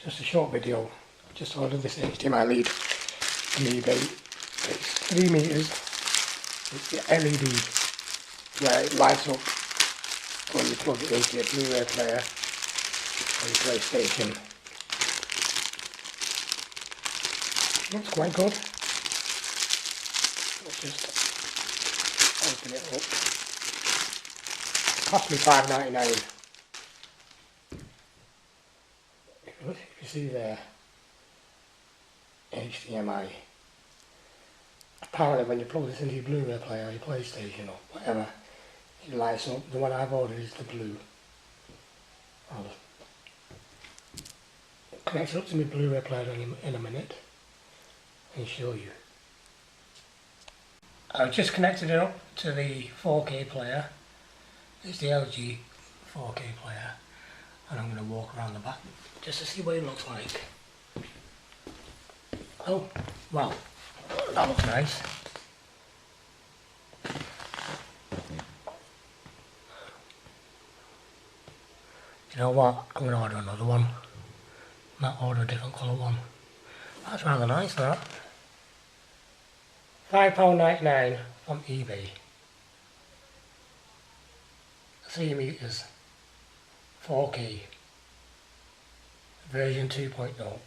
just a short video. I just ordered this HDMI lead from eBay. It's 3 meters. It's the LED where it lights up when you plug it into your Blu-ray player or your PlayStation. Looks quite good. Let's just open it up. It cost me $5.99. If you see there, HDMI. Apparently when you plug this into your Blu-ray player or your PlayStation or whatever, it lights up. The one I've ordered is the blue. I'll connect it up to my Blu-ray player in a minute and show you. I've just connected it up to the 4K player. It's the LG 4K player, and I'm going to walk around the back just to see what it looks like. Oh, wow, that looks nice. You know what, I'm going to order another one. Might order a different colour one. That's rather nice, that. £5.99 from eBay. 3 meters. 4K. Version 2.0.